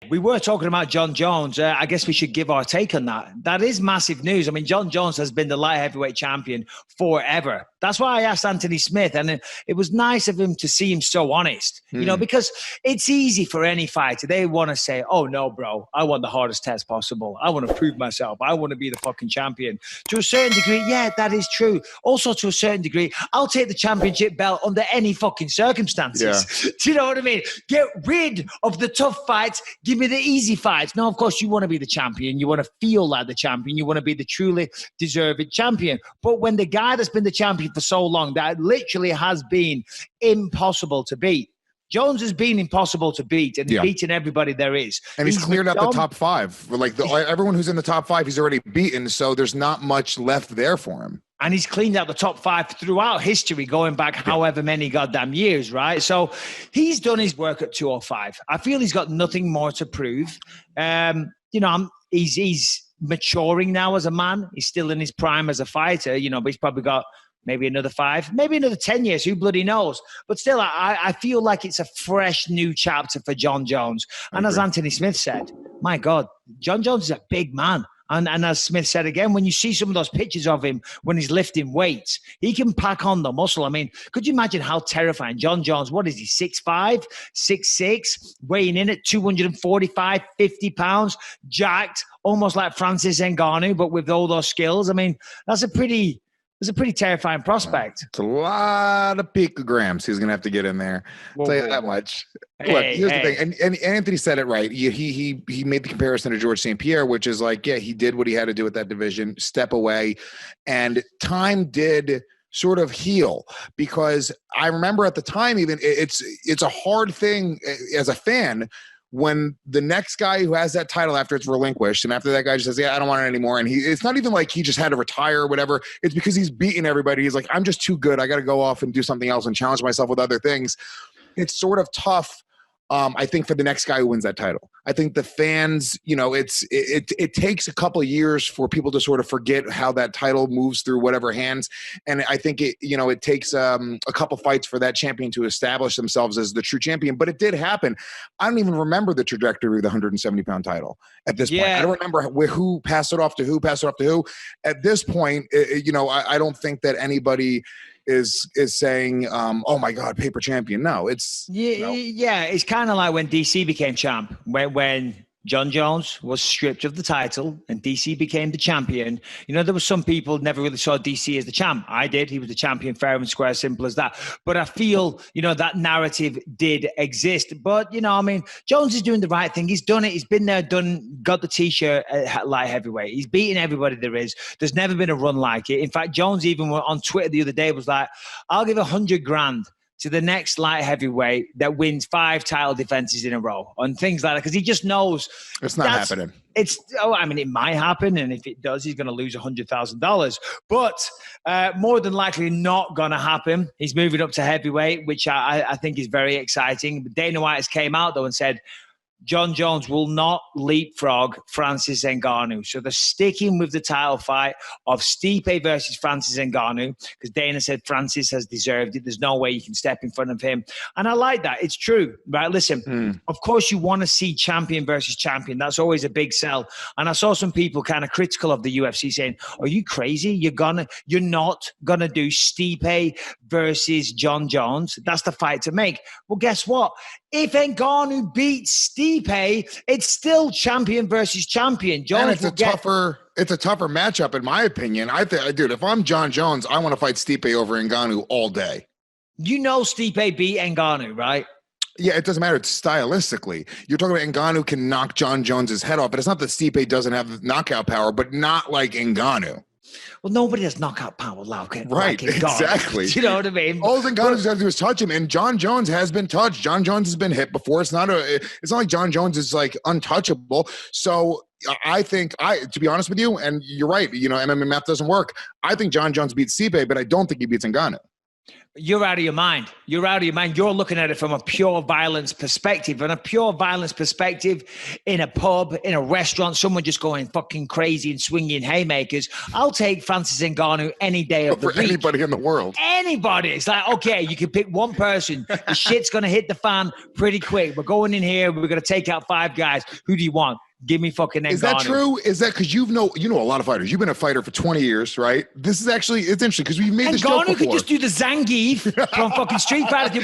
We were talking about Jon Jones. I guess we should give our take on that. That is massive news. I mean, Jon Jones has been the light heavyweight champion forever. That's why I asked Anthony Smith, and it was nice of him to see him so honest, because it's easy for any fighter. They want to say, oh, no, bro, I want the hardest test possible. I want to prove myself. I want to be the fucking champion. To a certain degree, yeah, that is true. Also, to a certain degree, I'll take the championship belt under any fucking circumstances. Yeah. Do you know what I mean? Get rid of the tough fights. Give me the easy fights. No, of course, you want to be the champion. You want to feel like the champion. You want to be the truly deserving champion. But when the guy that's been the champion for so long, that literally has been impossible to beat. Jones has been impossible to beat, and beaten everybody there is. And he's cleared out the top five. Like everyone who's in the top five, he's already beaten. So there's not much left there for him. And he's cleaned out the top five throughout history, going back however many goddamn years, right? So he's done his work at 205. I feel he's got nothing more to prove. He's maturing now as a man. He's still in his prime as a fighter, but he's probably got maybe another 5, maybe another 10 years. Who bloody knows? But still, I feel like it's a fresh new chapter for Jon Jones. And as Anthony Smith said, my God, Jon Jones is a big man. And as Smith said again, when you see some of those pictures of him when he's lifting weights, he can pack on the muscle. I mean, could you imagine how terrifying Jon Jones, what is he, 6'5", 6'6", weighing in at 245, 50 pounds, jacked, almost like Francis Ngannou, but with all those skills? I mean, that's a pretty terrifying prospect. It's a lot of picograms he's going to have to get in there. I'll tell you that much. Look, here's the thing. And Anthony said it right. He made the comparison to George St. Pierre, which is like, he did what he had to do with that division, step away. And time did sort of heal, because I remember at the time, even it's a hard thing as a fan when the next guy who has that title after it's relinquished, and after that guy just says, I don't want it anymore. And it's not even like he just had to retire or whatever. It's because he's beaten everybody. He's like, I'm just too good. I got to go off and do something else and challenge myself with other things. It's sort of tough. I think for the next guy who wins that title, I think the fans, it takes a couple of years for people to sort of forget how that title moves through whatever hands. And I think it takes a couple fights for that champion to establish themselves as the true champion. But it did happen. I don't even remember the trajectory of the 170-pound title at this point. I don't remember who passed it off to who. At this point, I don't think that anybody is saying, oh my God, paper champion. No, it's it's kind of like when DC became champ, when Jon Jones was stripped of the title and DC became the champion. There were some people never really saw DC as the champ. I did. He was the champion, fair and square, simple as that. But I feel, that narrative did exist. But, Jones is doing the right thing. He's done it. He's been there, got the T-shirt at light heavyweight. He's beaten everybody there is. There's never been a run like it. In fact, Jones even on Twitter the other day was like, I'll give $100,000 to the next light heavyweight that wins 5 title defenses in a row and things like that, because he just knows it's not happening. It might happen, and if it does, he's going to lose $100,000. But more than likely not going to happen. He's moving up to heavyweight, which I think is very exciting. But Dana White has came out though and said Jon Jones will not leapfrog Francis Ngannou. So they're sticking with the title fight of Stipe versus Francis Ngannou, because Dana said Francis has deserved it. There's no way you can step in front of him. And I like that. It's true, right? Listen, of course you want to see champion versus champion. That's always a big sell. And I saw some people kind of critical of the UFC saying, are you crazy? You're not going to do Stipe versus Jon Jones. That's the fight to make. Well, guess what? If Ngannou beats Stipe, it's still champion versus champion. Jones, and it's a tougher matchup, in my opinion. Dude, if I'm Jon Jones, I want to fight Stipe over Ngannou all day. Stipe beat Ngannou, right? Yeah, it doesn't matter. It's stylistically. You're talking about Ngannou can knock Jon Jones's head off, but it's not that Stipe doesn't have knockout power, but not like Ngannou. Well, nobody has knockout power, right? Exactly. You know what I mean? All Ngannou's got to do is touch him, and Jon Jones has been touched. Jon Jones has been hit before. It's not like Jon Jones is like untouchable. So I think to be honest with you, and you're right. MMA math doesn't work. I think Jon Jones beats Stipe, but I don't think he beats Ngannou. You're out of your mind. You're out of your mind. You're looking at it from a pure violence perspective. And a pure violence perspective in a pub, in a restaurant, someone just going fucking crazy and swinging haymakers. I'll take Francis Ngannou any day of the week. For anybody in the world. Anybody. It's like, okay, you can pick one person. The shit's going to hit the fan pretty quick. We're going in here. We're going to take out 5 guys. Who do you want? Give me fucking Nganou. Is that true? Is that because you know a lot of fighters? You've been a fighter for 20 years, right? This is actually, it's interesting because we've made this joke before. Nganou could just do the Zangief from fucking Street Fighter.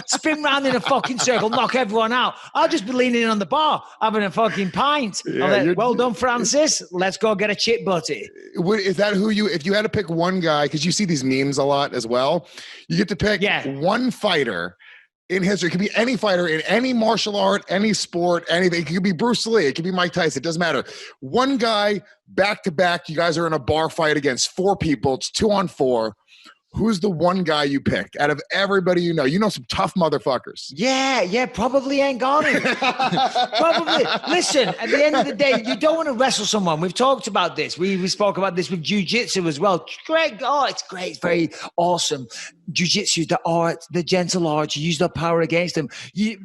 Spin round in a fucking circle, knock everyone out. I'll just be leaning on the bar, having a fucking pint. Yeah, well done, Francis. Let's go get a chip butty. Is that who if you had to pick one guy, because you see these memes a lot as well, you get to pick one fighter in history. It could be any fighter in any martial art, any sport, anything. It could be Bruce Lee. It could be Mike Tyson. It doesn't matter. One guy, back to back, you guys are in a bar fight against 4 people. It's 2-on-4. Who's the one guy you picked out of everybody you know? You know some tough motherfuckers. Yeah, probably Nganou. Probably. Listen, at the end of the day, you don't want to wrestle someone. We've talked about this. We spoke about this with jiu-jitsu as well. Great. Oh, it's great. It's very awesome. Jiu-jitsu, the art, the gentle art. You use the power against them. You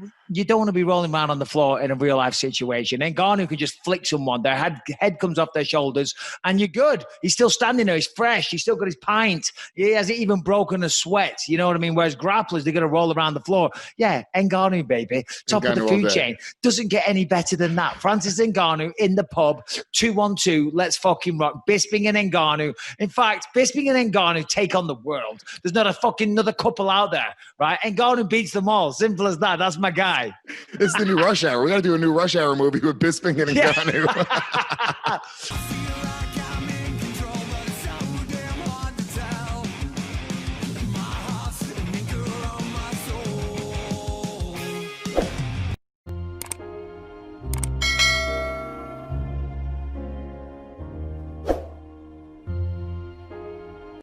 don't want to be rolling around on the floor in a real life situation. Nganou can just flick someone. Their head comes off their shoulders and you're good. He's still standing there. He's fresh. He's still got his pint. He hasn't even broken a sweat. You know what I mean? Whereas grapplers, they're going to roll around the floor. Yeah, Nganou, baby. Top of the food chain. Doesn't get any better than that. Francis Ngannou in the pub, 2-on-2. Let's fucking rock. Bisping and Nganou. In fact, Bisping and Nganou take on the world. There's not a fucking another couple out there, right? Nganou beats them all. Simple as that. That's my guy. It's the new Rush Hour. We got to do a new Rush Hour movie with Bisping and Nganou.